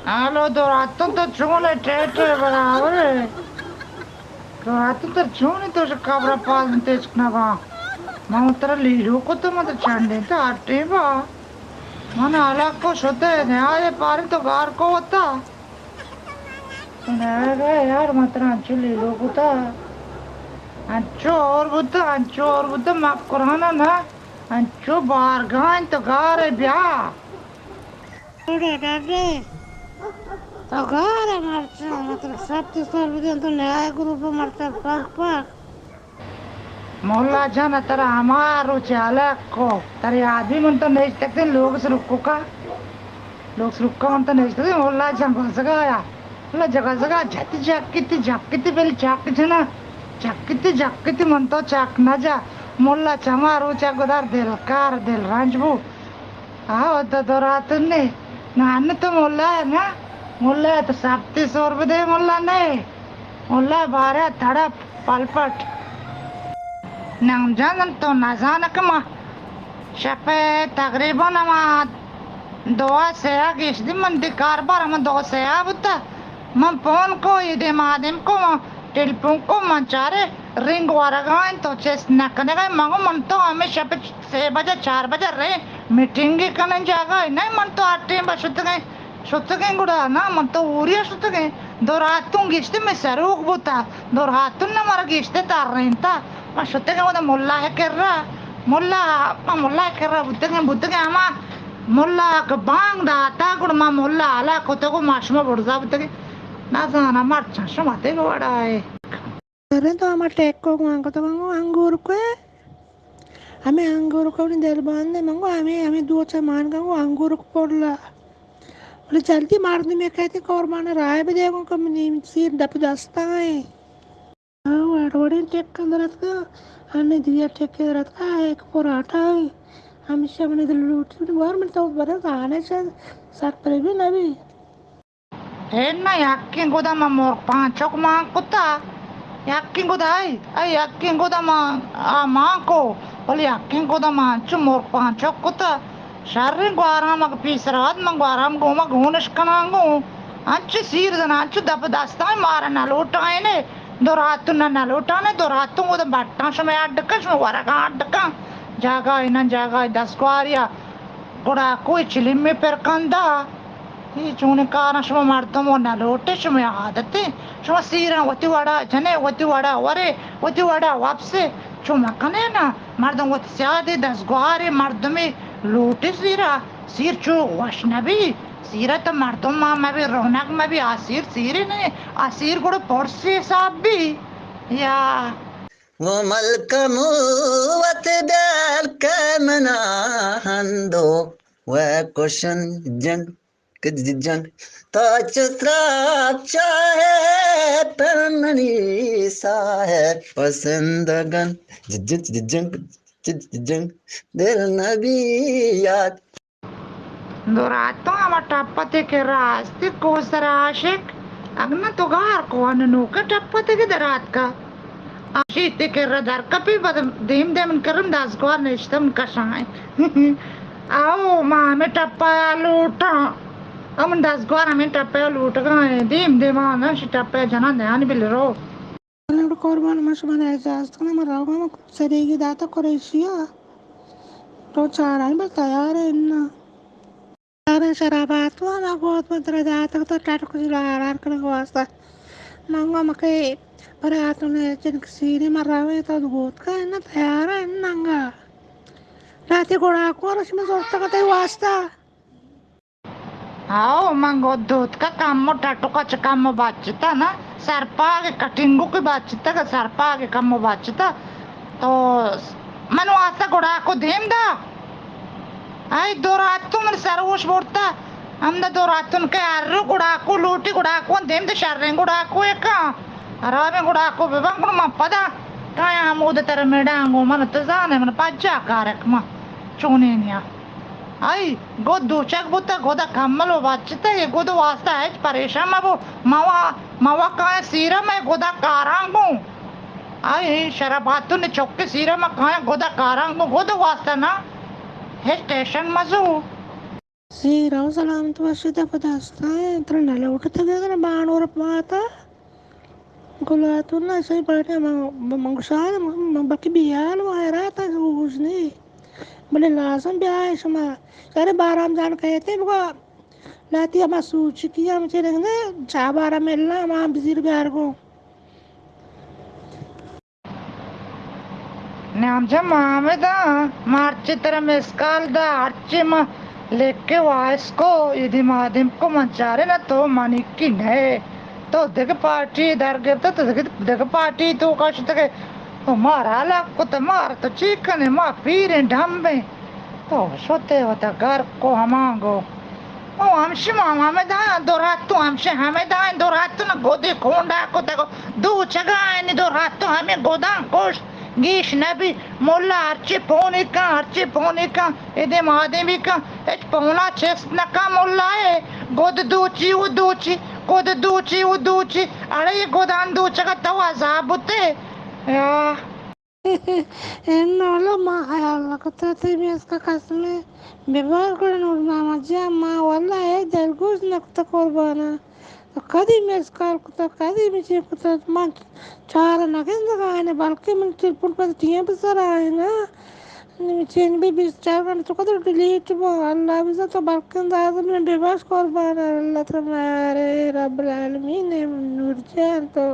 Alo Dorato to čune čeče bravore. Dorato to čune to kabra pazn tečknava. Mautra liru ko to mata chande ta ativa. Mana ala ko shote ne aye pare to gar ko hota. Ne ga yaar matra anchu liru ko ta. Anchu और बुद्ध माफ कराना ना. Anchu bargain to gar bya. Agora, Marcelo, sabe dentro do grupo Marcelo Park. मोहल्ला जाना तेरा हमारो चालक को तेरे आदमी मन तो नहीं सकते लोग से रुको का लोग से रुका मन तो नहीं सकते मोहल्ला जान घुस गया मोहल्ला जगह जाकिती पहले चाक जना जाकिती मन तो चाक ना जा मोहल्ला चमारो चाकुदार दिल रांचबू आओ तो रात ने नान तो मोहल्ला है ना मोहल्ला है तो 3700 रुपये दे मोहल्ला नहीं मोहल्ला बारह थड़ा पलपट nang jalan to nazana kama shape takriban ama doa saya gis di mandi karbar ama doa saya buta man phone ko ide madem ko telepon ko manchare ring waragan to ches nakane ga mango man to ame shape 6 baje 4 baje re meeting ge kanan jaga nahi man to 8 ba suttge guda na man to uriya suttge do ratun giste me saruk buta do ratun na mara giste tarrenta ma suttge uda mulla है kerra mulla buttge ama mulla ka bang da ta gud ma mulla ala ko to ko masma burza buttge na sana mar chasma mate ko wada hai Keren to ama tek ko angko to anggur ko ame anggur ko ni del bande mango ame दो चार मान का anggur को पड़ला बोले जल्दी मार दे मैं कहती और माने राय भी देखो कम नहीं सिर डप दस्ता है वाड़वाड़ी टेक का दरत का अन्य दिया टेक के दरत का एक पराठा है हमेशा मैंने दिल लूटी गवर्नमेंट तो बड़ा आने से साथ पर भी ना भी na yakin goda ma mor panchok ma kuta yakin goda ai yakin goda ma ma ko bole yakin goda ma chu mor panchok kuta sharri gwara mag pisrad mag gwara go ma gonish kanango anchu sir dana anchu dab dasta mara na lotaine दोरातु ना लोटाने दोरातु वो तो बट्टा समय अड्डका समय वरका अड्डका जागा 10 क्वारिया गुड़ा कोई Chilima में पर कंदा ये चुने कारण समय मर्दों वो ना लोटे समय आदते समय सीरा वती वड़ा वापसे चुमा कने ना मर्दों वो त्यादे 10 क्वारे मर्दों में लोटे सीर चु वशनबी सीरत मर्दों में भी रौनक में भी आसिर नहीं आसिर को पड़से साहब भी या वो मलकम वत बैल कमना हंदो वह क्वेश्चन जंग ताचत्रा चाहे परमनी सा है पसंदगन जंग दिल नबी याद दोरातो ama tappate ke rasti ko sarashik agna togar ko anu ka tappate ke darat ka ashite ke radar ka pe badam dem karam das ko nishtam ka shai आओ माँ में टप्पा लूटा हम 10 बार हमें टप्पा लूट गए देम आना टप्पा जना ध्यान बिल रो कोरबान मशमान एजाज तो ना मरागा सरेगी दाता कोरेशिया तो चारा बस तैयार है इन्ना अरे शराबात वाला बहुत मंत्र जाता तो टाट कुछ लार करने को वास्ता नंगा मके पर हाथों ने जिन सीने मरावे तो बहुत का है ना तैयार है नंगा रात घोड़ा को रश्मि जोड़ता का वास्ता आओ मंगो दूध का काम टाटो का काम बाचता ना सरपा के कटिंगो के बाचता का सरपा के काम बाचता तो मनु आस्ता घोड़ा को देम दा आई दो रातों में सरवोश बोलता हमने दो रातों के अर्रु गुड़ाको लूटी गुड़ाको देम दे शर्रें गुड़ाको एक अराबे गुड़ाको बेबंग गुड़ मपदा काया आमोद तेरे मेडांगो मन तजाने मन पाज्जा कारक मा चोने निया आई गो दूचक बुता गोदा कम्मलो बाचता ये गोदो वास्ता है परेशान मबो मावा काया सीरा में गोदा कारांगो आई शराबातु ने चौके सीरा में काया गोदा कारांगो गोदो वास्ता ना है स्टेशन मजू శ్రీరామ సలామతు వర్షిత పదాస్తాయి ఇతర నలవుటతగన బాణూర పాత గులాతున్న సై పడే మంగుషాల బకి బియాలు ఆయరాత उसने बड़े लासम ब्याह समा सारे बाराम जान कहते बको लाती हम सूच किया हम चले ने चा बारा मिलना हम बिजिर प्यार को ने आमच्या मामेदा मार्च तरह में स्काल दा आर्चे में लेके वास्को यदि माध्यम को मंचारे ना तो मानी की नहीं तो देख पार्टी इधर गिरता तो देख पार्टी तो काश तक तो मारा लाख को तो मार तो चिकन है मार फिर ढम्बे तो सोते होता घर को हमांगो ओ हमसे मामा में दा दो रात तो हमसे हमें दा दो रात तो ना गोदे खोंडा को तको दो जगह है दो रात तो हमें गोदाम कोश गीश नबी मोल्ला अर्चे पोने का इधे महादेवी का एच पौना चेस नका मोल्ला है गोद दूची अरे ये गोदान दूचा का तवा जाबुते या ఎన్నోళ్ళు మా వాళ్ళతో తినేసుక కష్టమే వ్యవహాर కూడా నువ్వు నా మధ్య మా వల్ల ఏ తెలుగు నక్కుతా కోల్పోనా కది మేసుకో కది మీ చెప్పుతా మా చాలా నాకెందుకు ఆయన బల్కి మేము చెప్పుడు పెద్ద తీపిస్తారు ఆయన चेन भी 4 घंटे को तो डिलीट अल्लाह भी तो बल्कि ज़्यादा मैं बेबस कर पा रहा अल्लाह तुम्हारे रब आलमीन ने नूर जान तो